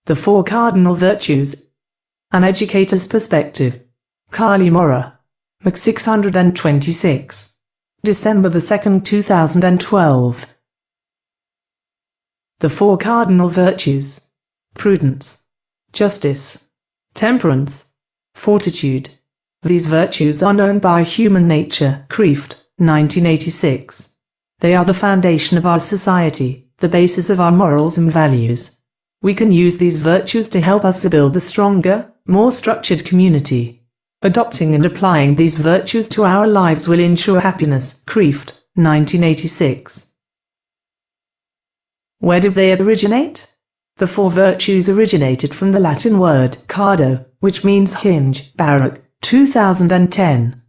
The Four Cardinal Virtues. An Educator's Perspective. Carly Mora. Mac 626. December 2, 2012. The Four Cardinal Virtues. Prudence. Justice. Temperance. Fortitude. These virtues are known by Human Nature, Kreeft, 1986. They are the foundation of our society, the basis of our morals and values. We can use these virtues to help us build a stronger, more structured community. Adopting and applying these virtues to our lives will ensure happiness. Kreeft, 1986. Where did they originate? The four virtues originated from the Latin word cardo, which means hinge. Baruch, 2010.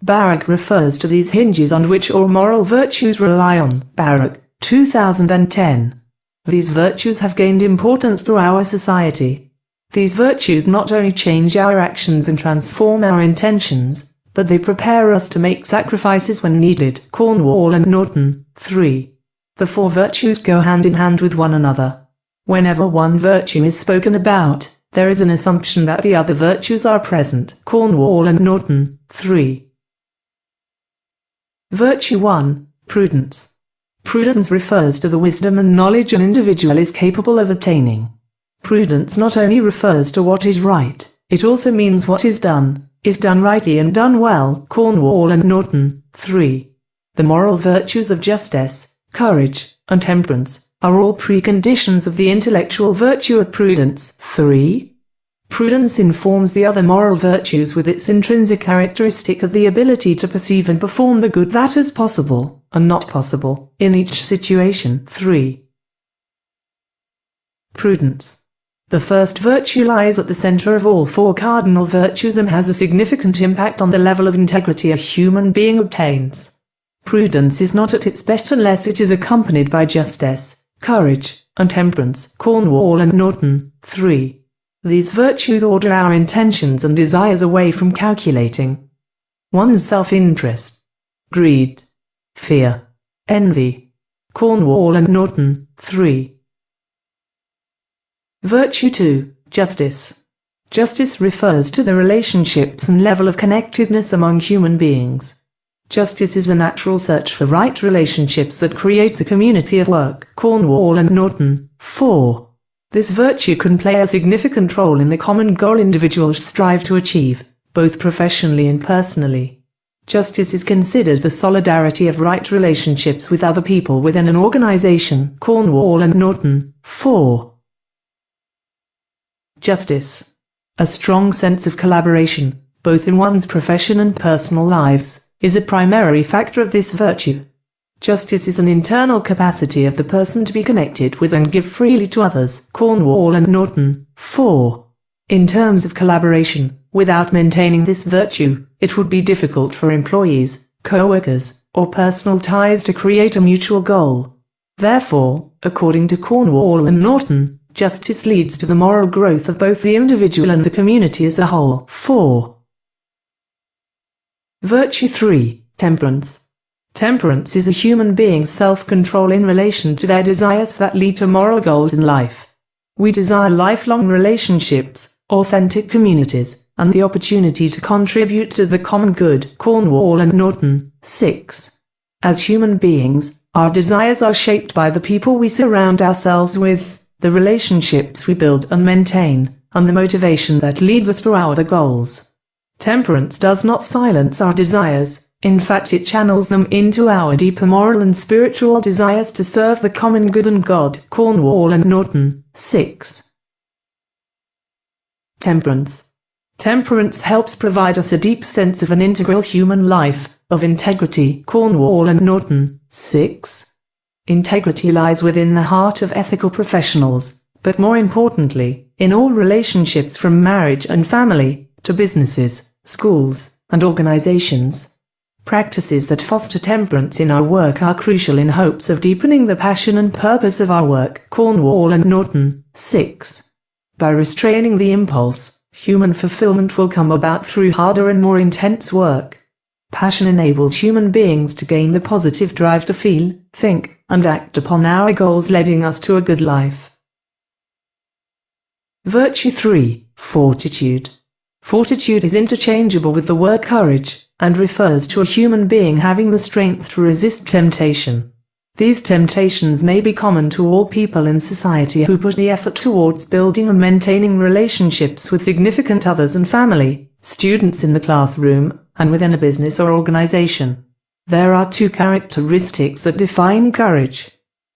Baruch refers to these hinges on which all moral virtues rely on. Baruch, 2010. These virtues have gained importance through our society. These virtues not only change our actions and transform our intentions, but they prepare us to make sacrifices when needed. Cornwall and Norton, 3. The four virtues go hand in hand with one another. Whenever one virtue is spoken about, there is an assumption that the other virtues are present. Cornwall and Norton, 3. Virtue 1. Prudence. Prudence refers to the wisdom and knowledge an individual is capable of obtaining. Prudence not only refers to what is right, it also means what is done rightly and done well. Cornwall and Norton, 3. The moral virtues of justice, courage, and temperance are all preconditions of the intellectual virtue of prudence. 3. Prudence informs the other moral virtues with its intrinsic characteristic of the ability to perceive and perform the good that is possible, and not possible, in each situation. 3. Prudence. The first virtue lies at the center of all four cardinal virtues and has a significant impact on the level of integrity a human being obtains. Prudence is not at its best unless it is accompanied by justice, courage, and temperance. Cornwall and Norton, 3. These virtues order our intentions and desires away from calculating one's self-interest, greed, fear, envy. Cornwall and Norton, 3. Virtue 2. Justice. Justice refers to the relationships and level of connectedness among human beings. Justice is a natural search for right relationships that creates a community of work. Cornwall and Norton, 4. This virtue can play a significant role in the common goal individuals strive to achieve, both professionally and personally. Justice is considered the solidarity of right relationships with other people within an organization. Cornwall and Norton, 4. Justice. A strong sense of collaboration, both in one's profession and personal lives, is a primary factor of this virtue. Justice is an internal capacity of the person to be connected with and give freely to others. Cornwall and Norton, 4. In terms of collaboration, without maintaining this virtue, it would be difficult for employees, co-workers, or personal ties to create a mutual goal. Therefore, according to Cornwall and Norton, justice leads to the moral growth of both the individual and the community as a whole. 4. Virtue 3. Temperance. Temperance is a human being's self-control in relation to their desires that lead to moral goals in life. We desire lifelong relationships, authentic communities, and the opportunity to contribute to the common good. Cornwall and Norton, 6. As human beings, our desires are shaped by the people we surround ourselves with, the relationships we build and maintain, and the motivation that leads us to our goals. Temperance does not silence our desires. In fact, it channels them into our deeper moral and spiritual desires to serve the common good and God. Cornwall and Norton, 6. Temperance. Temperance helps provide us a deep sense of an integral human life, of integrity. Cornwall and Norton, 6. Integrity lies within the heart of ethical professionals, but more importantly, in all relationships from marriage and family, to businesses, schools, and organizations. Practices that foster temperance in our work are crucial in hopes of deepening the passion and purpose of our work. Cornwall and Norton, 6. By restraining the impulse, human fulfillment will come about through harder and more intense work. Passion enables human beings to gain the positive drive to feel, think, and act upon our goals, leading us to a good life. Virtue 3. Fortitude. Fortitude is interchangeable with the word courage, and refers to a human being having the strength to resist temptation. These temptations may be common to all people in society who put the effort towards building and maintaining relationships with significant others and family, students in the classroom, and within a business or organization. There are two characteristics that define courage: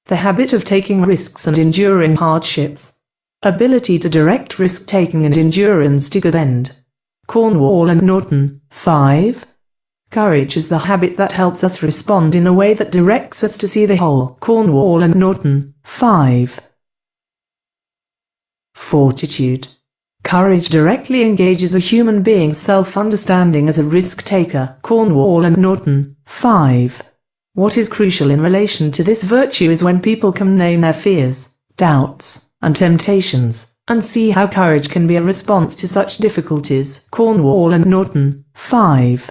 the habit of taking risks and enduring hardships. Ability to direct risk-taking and endurance to good end. Cornwall and Norton, 5. Courage is the habit that helps us respond in a way that directs us to see the whole. Cornwall and Norton, 5. Fortitude. Courage directly engages a human being's self-understanding as a risk-taker. Cornwall and Norton, 5. What is crucial in relation to this virtue is when people can name their fears, doubts, and temptations, and see how courage can be a response to such difficulties. Cornwall and Norton, 5.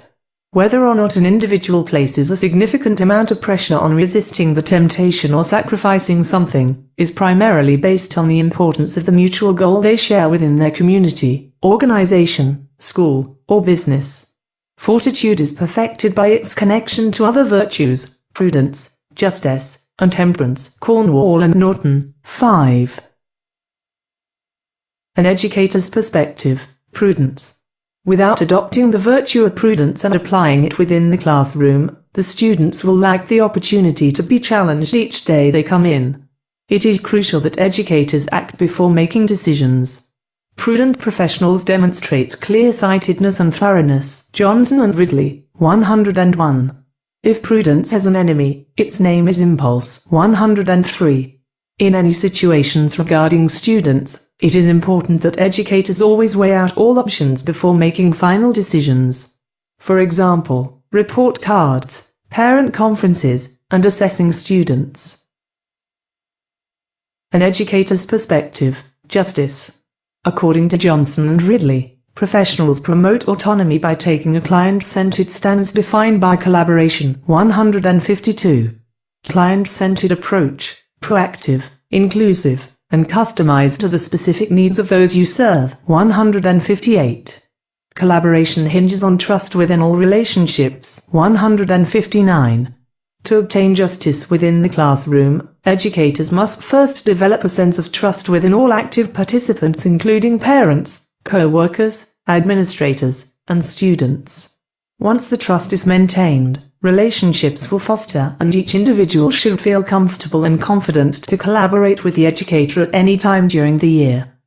Whether or not an individual places a significant amount of pressure on resisting the temptation or sacrificing something, is primarily based on the importance of the mutual goal they share within their community, organization, school, or business. Fortitude is perfected by its connection to other virtues, prudence, justice, and temperance. Cornwall and Norton, 5. An educator's perspective, prudence. Without adopting the virtue of prudence and applying it within the classroom, the students will lack the opportunity to be challenged each day they come in. It is crucial that educators act before making decisions. Prudent professionals demonstrate clear-sightedness and thoroughness. Johnson and Ridley, 101. If prudence has an enemy, its name is impulse. 103. In any situations regarding students, it is important that educators always weigh out all options before making final decisions. For example, report cards, parent conferences, and assessing students. An educator's perspective, justice. According to Johnson and Ridley, professionals promote autonomy by taking a client-centered stance defined by collaboration. 152. Client-centered approach. Proactive, inclusive, and customized to the specific needs of those you serve. 158. Collaboration hinges on trust within all relationships. 159. To obtain justice within the classroom, educators must first develop a sense of trust within all active participants, including parents, co-workers, administrators, and students. Once the trust is maintained, relationships will foster, and each individual should feel comfortable and confident to collaborate with the educator at any time during the year.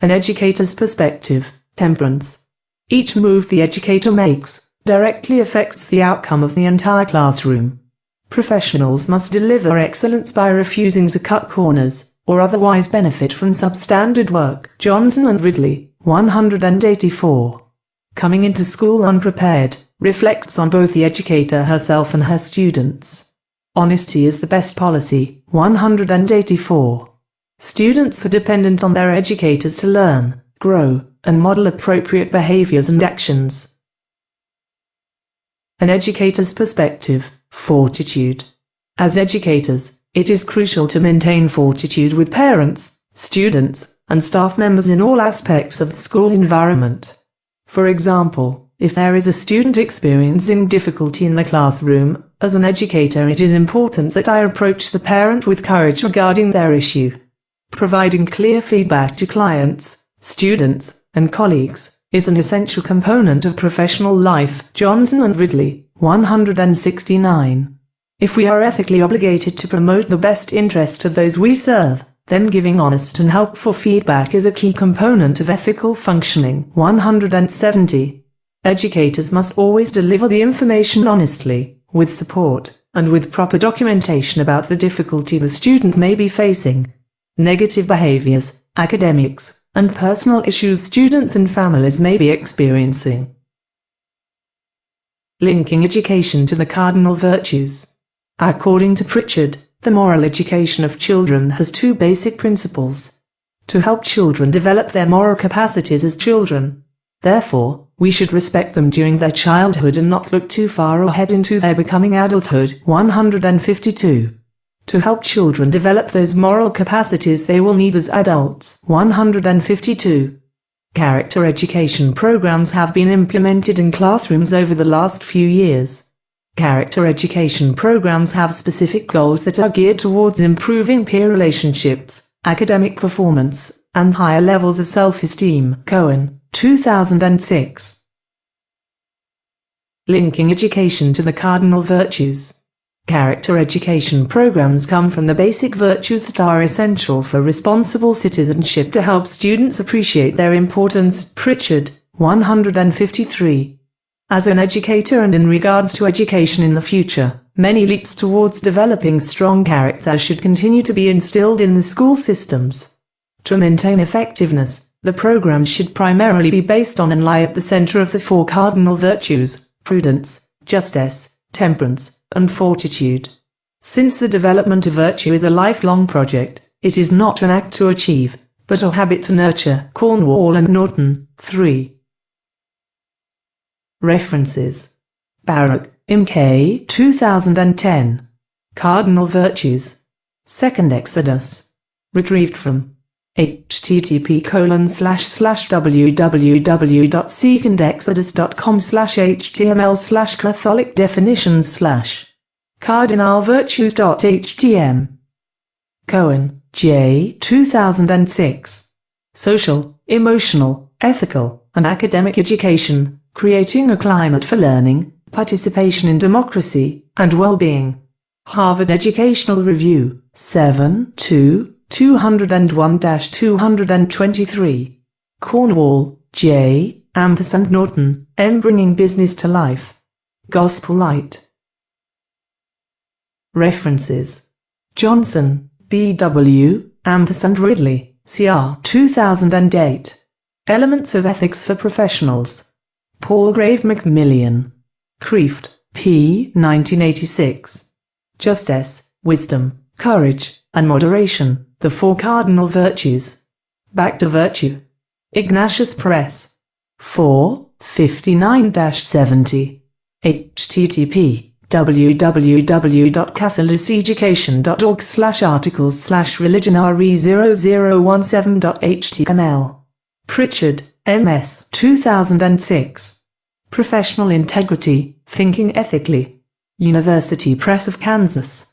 An educator's perspective, temperance. Each move the educator makes directly affects the outcome of the entire classroom. Professionals must deliver excellence by refusing to cut corners, or otherwise benefit from substandard work. Johnson and Ridley, 184. Coming into school unprepared reflects on both the educator herself and her students. Honesty is the best policy. 184. Students are dependent on their educators to learn, grow, and model appropriate behaviors and actions. An educator's perspective, fortitude. As educators, it is crucial to maintain fortitude with parents, students, and staff members in all aspects of the school environment. For example, if there is a student experiencing difficulty in the classroom, as an educator it is important that I approach the parent with courage regarding their issue. Providing clear feedback to clients, students, and colleagues is an essential component of professional life. Johnson and Ridley, 169. If we are ethically obligated to promote the best interest of those we serve, then giving honest and helpful feedback is a key component of ethical functioning. 170. Educators must always deliver the information honestly, with support, and with proper documentation about the difficulty the student may be facing. Negative behaviors, academics, and personal issues students and families may be experiencing. Linking education to the cardinal virtues. According to Pritchard, the moral education of children has two basic principles. To help children develop their moral capacities as children. Therefore, we should respect them during their childhood and not look too far ahead into their becoming adulthood. 152. to help children develop those moral capacities they will need as adults. 152. Character education programs have been implemented in classrooms over the last few years. Character education programs have specific goals that are geared towards improving peer relationships, academic performance, and higher levels of self-esteem. Cohen, 2006. Linking education to the cardinal virtues. Character education programs come from the basic virtues that are essential for responsible citizenship to help students appreciate their importance. Pritchard, 153. As an educator and in regards to education in the future, many leaps towards developing strong character should continue to be instilled in the school systems. To maintain effectiveness, the programs should primarily be based on and lie at the center of the four cardinal virtues: prudence, justice, temperance, and fortitude. Since the development of virtue is a lifelong project, it is not an act to achieve, but a habit to nurture. Cornwall and Norton, 3. References: Baruch, M.K. 2010. Cardinal Virtues. Second Exodus. Retrieved from http://www.secondexodus.com/html/catholic-definitions/ cardinalvirtues.htm. Cohen, J. 2006. Social, Emotional, Ethical, and Academic Education, Creating a Climate for Learning, Participation in Democracy, and Well-Being. Harvard Educational Review, 7 201-223. Cornwall, J. Norton, M. Bringing Business to Life. Gospel Light. References: Johnson, B.W., Ridley, C.R. 2008. Elements of Ethics for Professionals. Palgrave Macmillan. Kreeft, P. 1986. Justice, Wisdom, Courage, and Moderation, the Four Cardinal Virtues. Back to Virtue. Ignatius Press. 459-70. http://catholiceducation.org/articles/religionre0017.html. Pritchard, M.S. 2006. Professional Integrity, Thinking Ethically. University Press of Kansas.